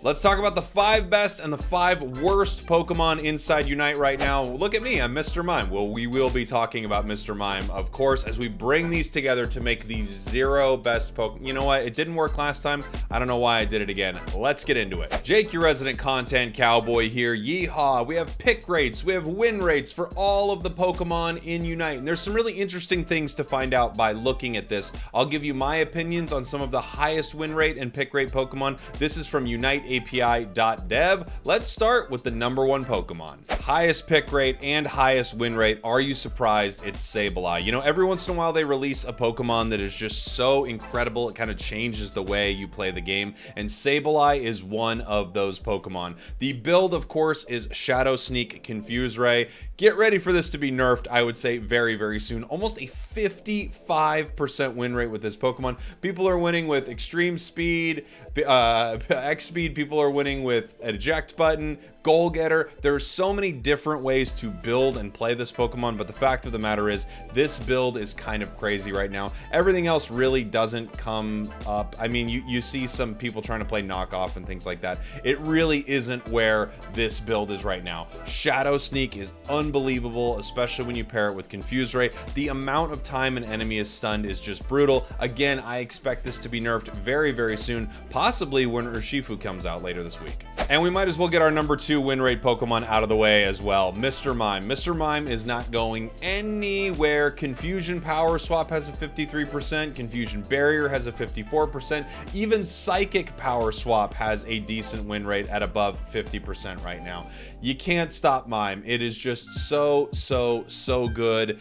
Let's talk about the 5 best and the 5 worst Pokemon inside Unite right now. Look at me, I'm Mr. Mime. Well, we will be talking about Mr. Mime, of course, as we bring these together to make the 0 best Pokemon. You know what? It didn't work last time. I don't know why I did it again. Let's get into it. Jake, your resident content cowboy here. Yeehaw. We have pick rates. We have win rates for all of the Pokemon in Unite. And there's some really interesting things to find out by looking at this. I'll give you my opinions on some of the highest win rate and pick rate Pokemon. This is from uniteapi.dev. Let's start with the #1 Pokemon. Highest pick rate and highest win rate. Are you surprised? It's Sableye. You know, every once in a while they release a Pokemon that is just so incredible, it kind of changes the way you play the game, and Sableye is one of those Pokemon. The build, of course, is Shadow Sneak Confuse Ray. Get ready for this to be nerfed, I would say, very, very soon. Almost a 55% win rate with this Pokemon. People are winning with Extreme Speed, X Speed. People are winning with an Eject Button, Goal Getter. There are so many different ways to build and play this Pokemon, but the fact of the matter is, this build is kind of crazy right now. Everything else really doesn't come up. I mean, you see some people trying to play knockoff and things like that. It really isn't where this build is right now. Shadow Sneak is unbelievable, especially when you pair it with Confuse Ray. The amount of time an enemy is stunned is just brutal. Again, I expect this to be nerfed very, very soon, possibly when Urshifu comes out later this week. And we might as well get our #2 win rate Pokemon out of the way as well. Mr. Mime. Mr. Mime is not going anywhere. Confusion Power Swap has a 53%. Confusion Barrier has a 54%. Even Psychic Power Swap has a decent win rate at above 50% right now. You can't stop Mime. It is just so good.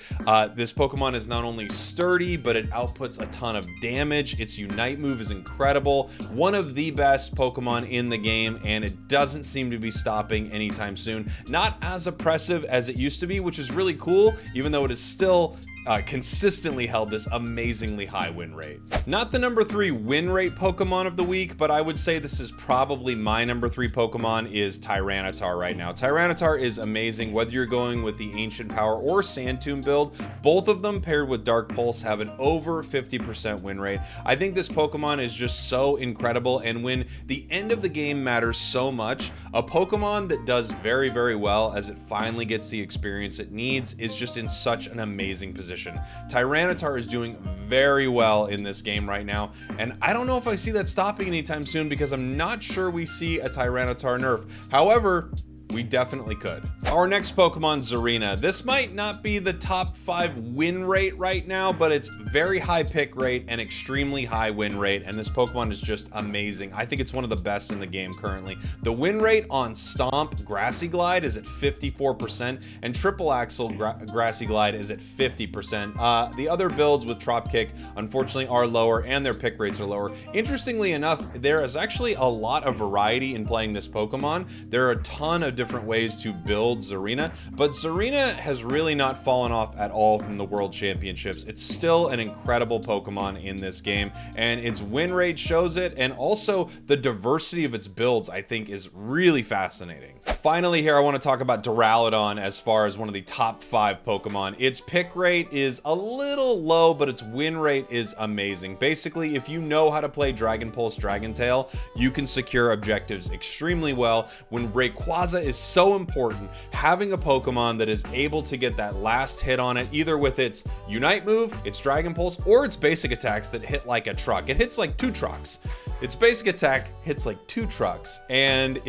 This Pokemon is not only sturdy, but it outputs a ton of damage. Its Unite move is incredible. One of the best Pokemon in the game, and it doesn't seem to be stopping anytime soon. Not as oppressive as it used to be, which is really cool, even though it is still consistently held this amazingly high win rate. Not the #3 win rate Pokemon of the week, but I would say this is probably my #3 Pokemon is Tyranitar right now. Tyranitar is amazing, whether you're going with the Ancient Power or Sand Tomb build. Both of them paired with Dark Pulse have an over 50% win rate. I think this Pokemon is just so incredible, and when the end of the game matters so much, a Pokemon that does very, very well as it finally gets the experience it needs is just in such an amazing position. Tyranitar is doing very well in this game right now, and I don't know if I see that stopping anytime soon because I'm not sure we see a Tyranitar nerf. However, we definitely could. Our next Pokemon, Zarina. This might not be the top 5 win rate right now, but it's very high pick rate and extremely high win rate, and this Pokemon is just amazing. I think it's one of the best in the game currently. The win rate on Stomp Grassy Glide is at 54%, and Triple Axle Grassy Glide is at 50%. The other builds with Trop Kick, unfortunately, are lower, and their pick rates are lower. Interestingly enough, there is actually a lot of variety in playing this Pokemon. There are a ton of different ways to build Zarina, but Zarina has really not fallen off at all from the World Championships. It's still an incredible Pokemon in this game, and its win rate shows it, and also the diversity of its builds, I think, is really fascinating. Finally here, I want to talk about Duraludon as far as one of the top 5 Pokemon. Its pick rate is a little low, but its win rate is amazing. Basically, if you know how to play Dragon Pulse, Dragon Tail, you can secure objectives extremely well. When Rayquaza is so important, having a Pokemon that is able to get that last hit on it, either with its Unite move, its Dragon Pulse, or its basic attacks that hit like a truck. It hits like 2 trucks. Its basic attack hits like 2 trucks, and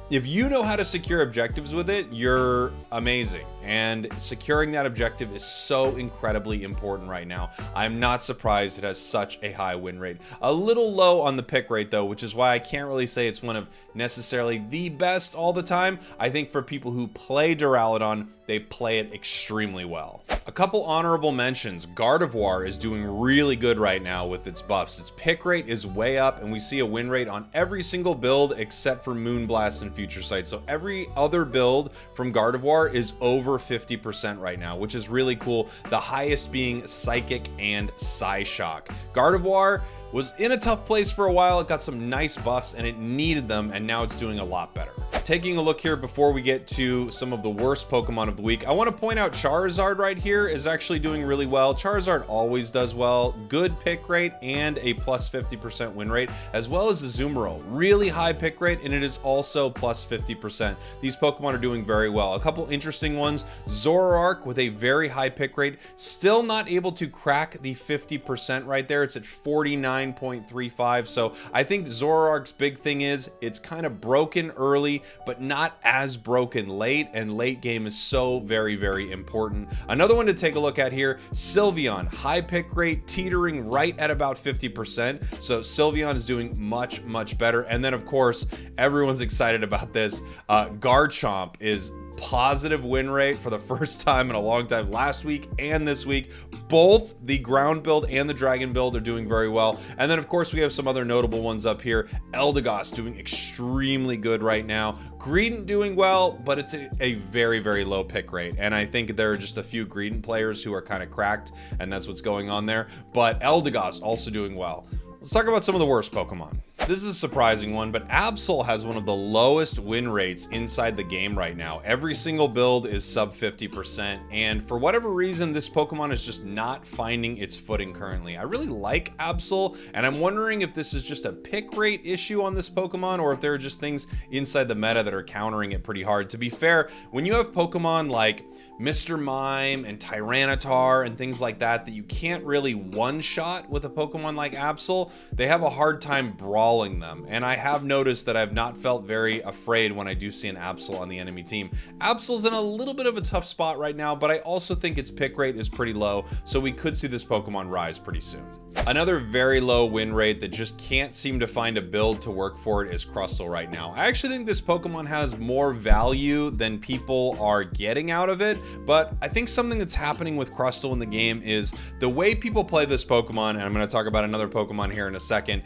if you know how to secure objectives with it, you're amazing. And securing that objective is so incredibly important right now. I'm not surprised it has such a high win rate. A little low on the pick rate though, which is why I can't really say it's one of necessarily the best all the time. I think for people who play Duraludon, they play it extremely well. A couple honorable mentions. Gardevoir is doing really good right now with its buffs. Its pick rate is way up, and we see a win rate on every single build except for Moonblast and Future Sight. So every other build from Gardevoir is over 50% right now, which is really cool. The highest being Psychic and Psyshock. Gardevoir was in a tough place for a while. It got some nice buffs and it needed them, and now it's doing a lot better. Taking a look here before we get to some of the worst Pokemon of the week, I want to point out Charizard right here is actually doing really well. Charizard always does well. Good pick rate and a plus 50% win rate, as well as Azumarill. Really high pick rate, and it is also plus 50%. These Pokemon are doing very well. A couple interesting ones. Zoroark with a very high pick rate, still not able to crack the 50% right there. It's at 49.35. So I think Zoroark's big thing is it's kind of broken early, but not as broken late, and late game is so very, very important. Another one to take a look at here, Sylveon, high pick rate, teetering right at about 50%. So Sylveon is doing much, much better. And then of course, everyone's excited about this. Garchomp is positive win rate for the first time in a long time, last week and this week. Both the ground build and the dragon build are doing very well. And then of course we have some other notable ones up here. Eldegoss doing extremely good right now. Greedent doing well, but it's a very, very low pick rate, and I think there are just a few Greedent players who are kind of cracked, and that's what's going on there. But Eldegoss also doing well. Let's talk about some of the worst Pokemon. This is a surprising one, but Absol has one of the lowest win rates inside the game right now. Every single build is sub 50%, and for whatever reason, this Pokemon is just not finding its footing currently. I really like Absol, and I'm wondering if this is just a pick rate issue on this Pokemon, or if there are just things inside the meta that are countering it pretty hard. To be fair, when you have Pokemon like Mr. Mime and Tyranitar and things like that you can't really one-shot with a Pokemon like Absol, they have a hard time brawling them. And I have noticed that I've not felt very afraid when I do see an Absol on the enemy team. Absol's in a little bit of a tough spot right now, but I also think its pick rate is pretty low, so we could see this Pokemon rise pretty soon. Another very low win rate that just can't seem to find a build to work for it is Crustle right now. I actually think this Pokemon has more value than people are getting out of it, but I think something that's happening with Crustle in the game is the way people play this Pokemon, and I'm going to talk about another Pokemon here in a second,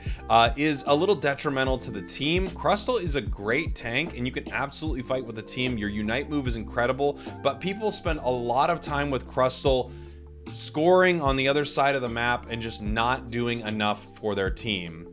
is a little detrimental to the team. Crustle is a great tank, and you can absolutely fight with the team. Your Unite move is incredible, but people spend a lot of time with Crustle scoring on the other side of the map and just not doing enough for their team.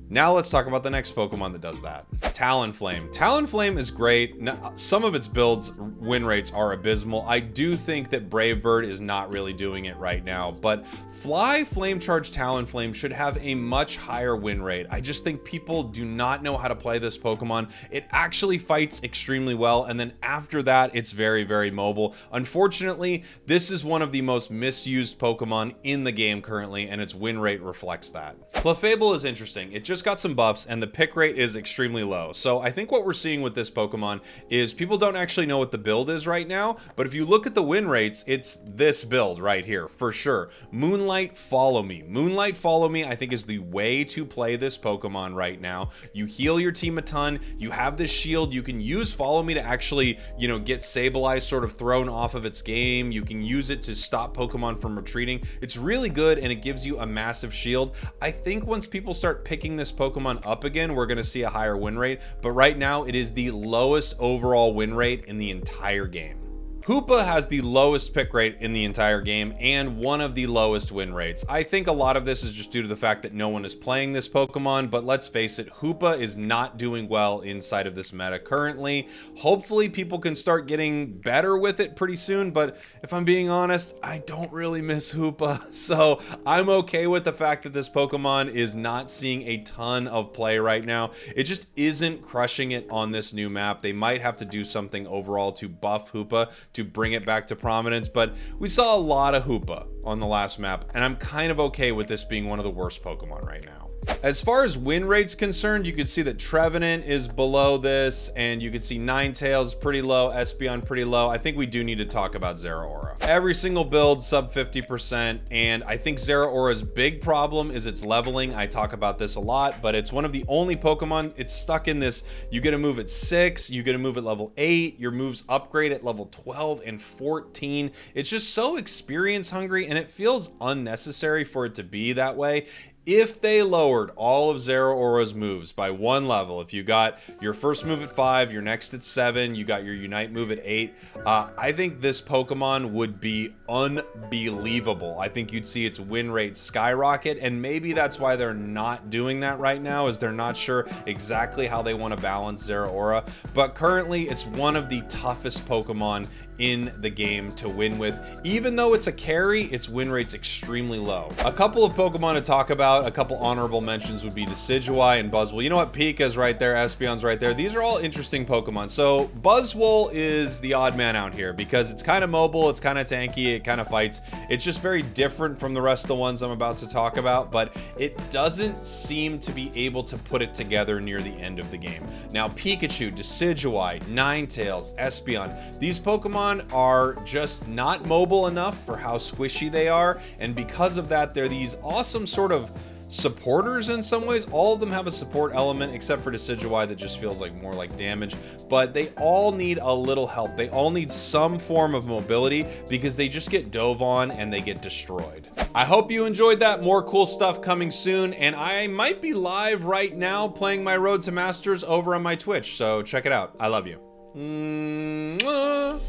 Now let's talk about the next Pokemon that does that. Talonflame. Talonflame is great. Now, some of its builds win rates are abysmal. I do think that Brave Bird is not really doing it right now, but Fly Flame Charge Talonflame should have a much higher win rate. I just think people do not know how to play this Pokemon. It actually fights extremely well, and then after that, it's very, very mobile. Unfortunately, this is one of the most misused Pokemon in the game currently, and its win rate reflects that. Clefable is interesting. It just got some buffs, and the pick rate is extremely low. So I think what we're seeing with this Pokemon is people don't actually know what the build is right now, but if you look at the win rates, it's this build right here, for sure. Moonlight Follow Me. Moonlight Follow Me, I think, is the way to play this Pokemon right now. You heal your team a ton, you have this shield, you can use Follow Me to actually, you know, get Sableye sort of thrown off of its game. You can use it to stop Pokemon from retreating. It's really good, and it gives you a massive shield. I think once people start picking this Pokemon up again, we're going to see a higher win rate, but right now it is the lowest overall win rate in the entire game. Hoopa has the lowest pick rate in the entire game and one of the lowest win rates. I think a lot of this is just due to the fact that no one is playing this Pokemon, but let's face it, Hoopa is not doing well inside of this meta currently. Hopefully people can start getting better with it pretty soon, but if I'm being honest, I don't really miss Hoopa, so I'm okay with the fact that this Pokemon is not seeing a ton of play right now. It just isn't crushing it on this new map. They might have to do something overall to buff Hoopa to bring it back to prominence, but we saw a lot of Hoopa on the last map, and I'm kind of okay with this being one of the worst Pokemon right now. As far as win rates concerned, you can see that Trevenant is below this, and you can see Ninetales pretty low, Espeon pretty low. I think we do need to talk about Zeraora. Every single build sub 50%, and I think Zeraora's big problem is its leveling. I talk about this a lot, but it's one of the only Pokemon, it's stuck in this, you get a move at 6, you get a move at level 8, your moves upgrade at level 12 and 14. It's just so experience hungry, and it feels unnecessary for it to be that way. if they lowered all of Zeraora's moves by 1 level, if you got your first move at 5, your next at 7, you got your Unite move at 8, I think this Pokemon would be unbelievable. I think you'd see its win rate skyrocket, and maybe that's why they're not doing that right now, is they're not sure exactly how they want to balance Zeraora. But currently, it's one of the toughest Pokemon in the game to win with. Even though it's a carry, its win rate's extremely low. A couple of Pokemon to talk about, a couple honorable mentions would be Decidueye and Buzzwole. You know what? Pika's right there, Espeon's right there. These are all interesting Pokemon. So Buzzwole is the odd man out here because it's kind of mobile, it's kind of tanky, it kind of fights. It's just very different from the rest of the ones I'm about to talk about, but it doesn't seem to be able to put it together near the end of the game. Now Pikachu, Decidueye, Ninetales, Espeon, these Pokemon are just not mobile enough for how squishy they are, and because of that, they're these awesome sort of supporters in some ways. All of them have a support element except for Decidueye that just feels like more like damage, but they all need a little help. They all need some form of mobility because they just get dove on and they get destroyed. I hope you enjoyed that. More cool stuff coming soon, and I might be live right now playing my Road to Masters over on my Twitch, so check it out. I love you. Mwah.